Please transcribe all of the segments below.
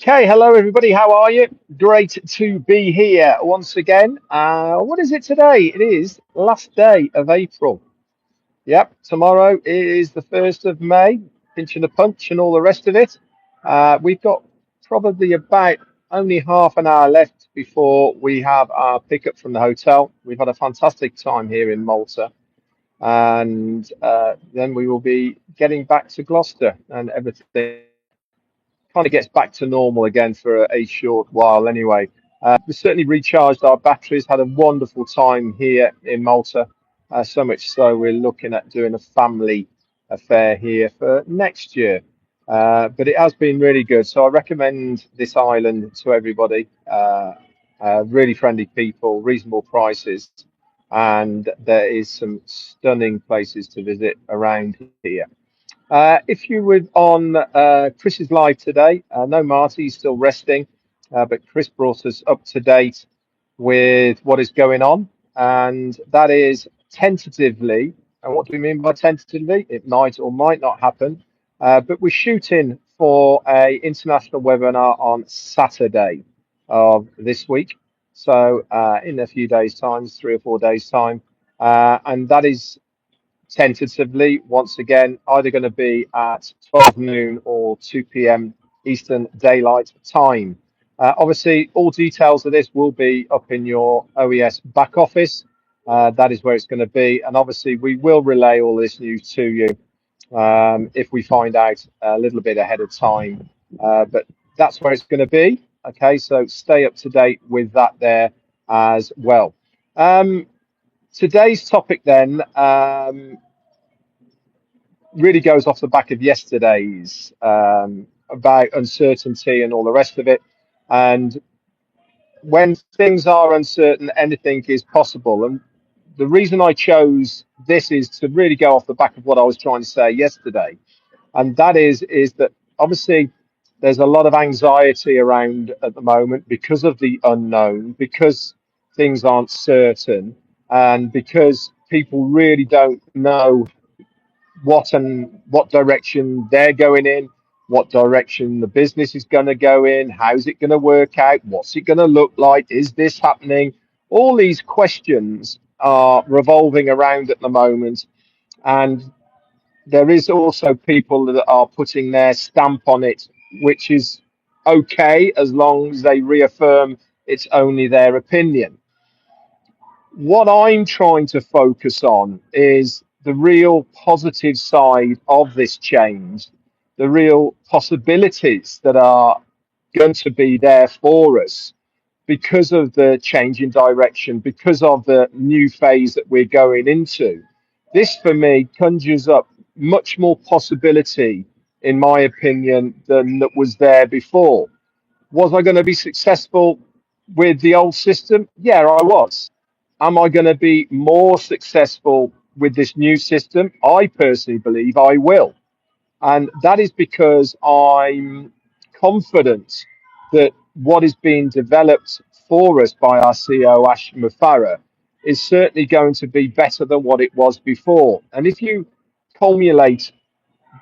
Okay, hello everybody. How are you? Great to be here once again. What is it today? It is last day of April. Yep, tomorrow is the 1st of May, pinching the punch and all the rest of it. We've got probably about only half an hour left before we have our pickup from the hotel. We've had a fantastic time here in Malta, and then we will be getting back to Gloucester and everything kind of gets back to normal again for a short while anyway. We certainly recharged our batteries, had a wonderful time here in Malta, so much so we're looking at doing a family affair here for next year. But it has been really good, so I recommend this island to everybody. Really friendly people, reasonable prices, and there is some stunning places to visit around here. If you were on Chris's live today, no Marty, he's still resting, but Chris brought us up to date with what is going on, and that is tentatively. And what do we mean by tentatively? It might or might not happen, but we're shooting for a international webinar on Saturday of this week. So in a few days' time, 3 or 4 days' time, and that is tentatively, once again, either going to be at 12 noon or 2 p.m. Eastern Daylight Time. Obviously, all details of this will be up in your OES back office. That is where it's going to be. And obviously, we will relay all this news to you if we find out a little bit ahead of time. But that's where it's going to be. Okay, so stay up to date with that there as well. Today's topic then. Really goes off the back of yesterday's about uncertainty and all the rest of it. And when things are uncertain, anything is possible. And the reason I chose this is to really go off the back of what I was trying to say yesterday. And that is that obviously there's a lot of anxiety around at the moment because of the unknown, because things aren't certain, and because people really don't know what direction they're going in, what direction the business is going to go in, how's it going to work out, what's it going to look like, is this happening? All these questions are revolving around at the moment, and there is also people that are putting their stamp on it, which is okay as long as they reaffirm it's only their opinion. What I'm trying to focus on is the real positive side of this change, the real possibilities that are going to be there for us because of the change in direction, because of the new phase that we're going into. This, for me, conjures up much more possibility, in my opinion, than that was there before. Was I going to be successful with the old system? Yeah, I was. Am I going to be more successful with this new system? I personally believe I will. And that is because I'm confident that what is being developed for us by our CEO, Ash Mufara, is certainly going to be better than what it was before. And if you culminate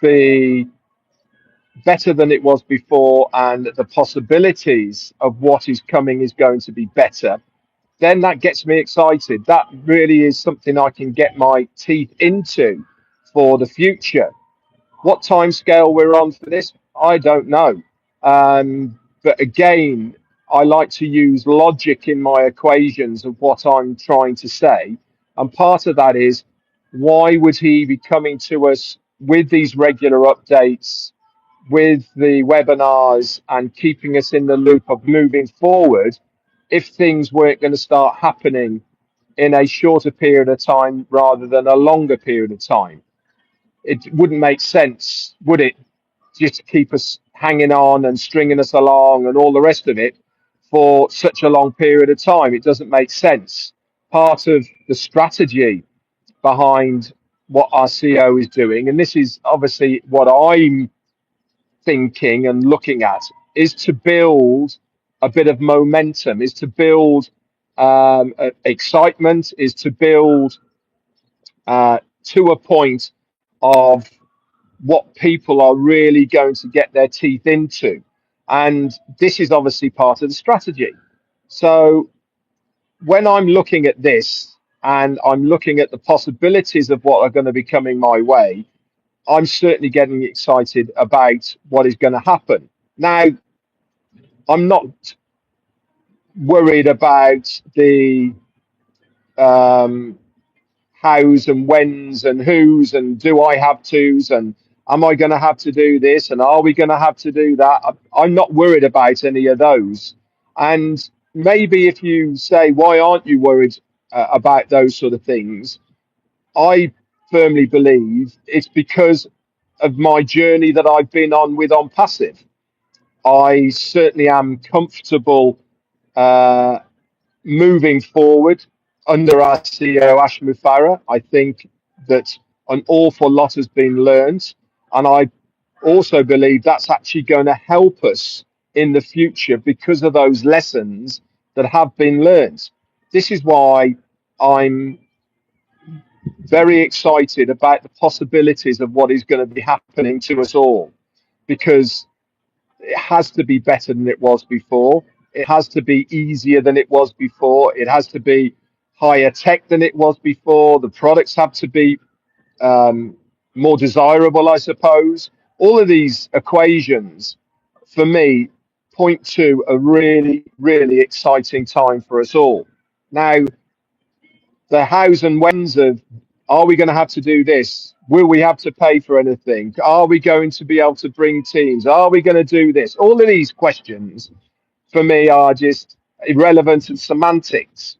the better than it was before and the possibilities of what is coming is going to be better, then that gets me excited. That really is something I can get my teeth into for the future. What time scale we're on for this, I don't know. But again, I like to use logic in my equations of what I'm trying to say. And part of that is, why would he be coming to us with these regular updates, with the webinars, and keeping us in the loop of moving forward if things weren't going to start happening in a shorter period of time rather than a longer period of time? It wouldn't make sense, would it, just to keep us hanging on and stringing us along and all the rest of it for such a long period of time? It doesn't make sense. Part of the strategy behind what our CEO is doing, and this is obviously what I'm thinking and looking at, is to build a bit of momentum, is to build excitement, is to build to a point of what people are really going to get their teeth into. And this is obviously part of the strategy. So when I'm looking at this and I'm looking at the possibilities of what are going to be coming my way, I'm certainly getting excited about what is going to happen. Now, I'm not worried about the um, hows and whens and whos and do I have tos and am I going to have to do this and are we going to have to do that? I'm not worried about any of those. And maybe if you say, why aren't you worried about those sort of things? I firmly believe it's because of my journey that I've been on with Onpassive. I certainly am comfortable uh, moving forward under our CEO Ash Mufarah. I think that an awful lot has been learned, and I also believe that's actually going to help us in the future because of those lessons that have been learned. This is why I'm very excited about the possibilities of what is going to be happening to us all, because it has to be better than it was before. It has to be easier than it was before. It has to be higher tech than it was before. The products have to be um, more desirable, I suppose. All of these equations, for me, point to a really, really exciting time for us all. Now, the hows and whens of, are we going to have to do this? Will we have to pay for anything? Are we going to be able to bring teams? Are we going to do this? All of these questions for me are just irrelevant and semantics,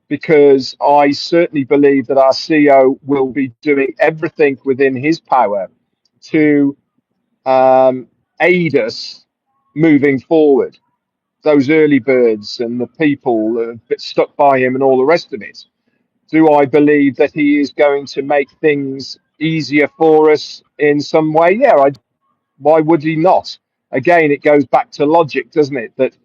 because I certainly believe that our CEO will be doing everything within his power to aid us moving forward. Those early birds and the people that get stuck by him and all the rest of it. Do I believe that he is going to make things easier for us in some way? Yeah, why would he not? Again, it goes back to logic, doesn't it? That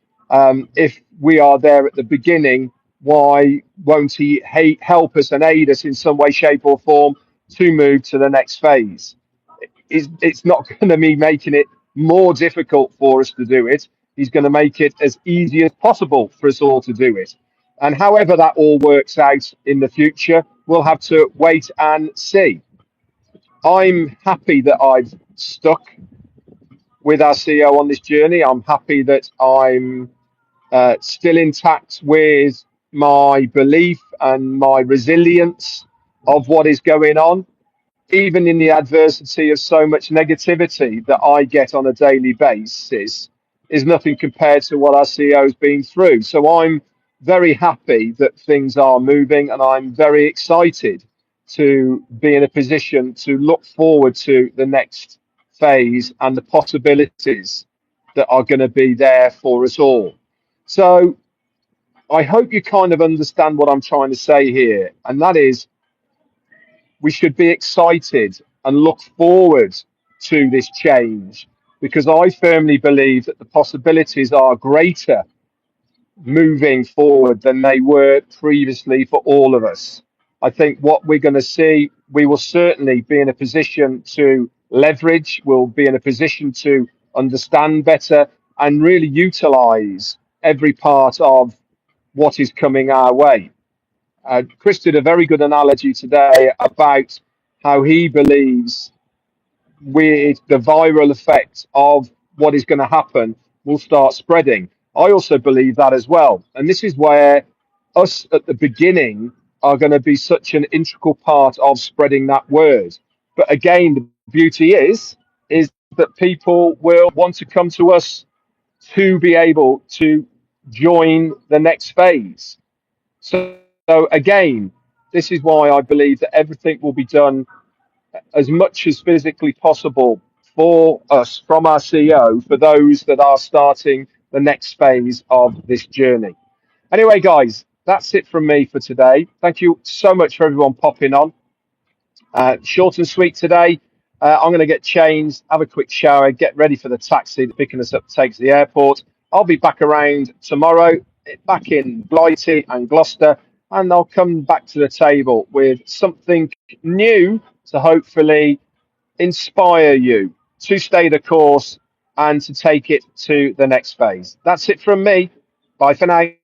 if we are there at the beginning, why won't he help us and aid us in some way, shape, or form to move to the next phase? It's not going to be making it more difficult for us to do it. He's going to make it as easy as possible for us all to do it. And however that all works out in the future, we'll have to wait and see. I'm happy that I've stuck with our CEO on this journey. I'm happy that I'm still intact with my belief and my resilience of what is going on, even in the adversity of so much negativity that I get on a daily basis, is nothing compared to what our CEO has been through. So I'm very happy that things are moving, and I'm very excited to be in a position to look forward to the next phase and the possibilities that are going to be there for us all. So I hope you kind of understand what I'm trying to say here, and that is we should be excited and look forward to this change, because I firmly believe that the possibilities are greater moving forward than they were previously for all of us. I think what we're going to see, we will certainly be in a position to leverage, we'll be in a position to understand better and really utilize every part of what is coming our way. Chris did a very good analogy today about how he believes with the viral effect of what is going to happen will start spreading. I also believe that as well. And this is where us at the beginning are going to be such an integral part of spreading that word. But again, the beauty is that people will want to come to us to be able to join the next phase. So again, this is why I believe that everything will be done as much as physically possible for us from our CEO for those that are starting the next phase of this journey. Anyway, guys, that's it from me for today. Thank you so much for everyone popping on. Short and sweet today. I'm going to get changed, have a quick shower, get ready for the taxi that's picking us up to take us to the airport. I'll be back around tomorrow, back in Blighty and Gloucester, and I'll come back to the table with something new to hopefully inspire you to stay the course and to take it to the next phase. That's it from me. Bye for now.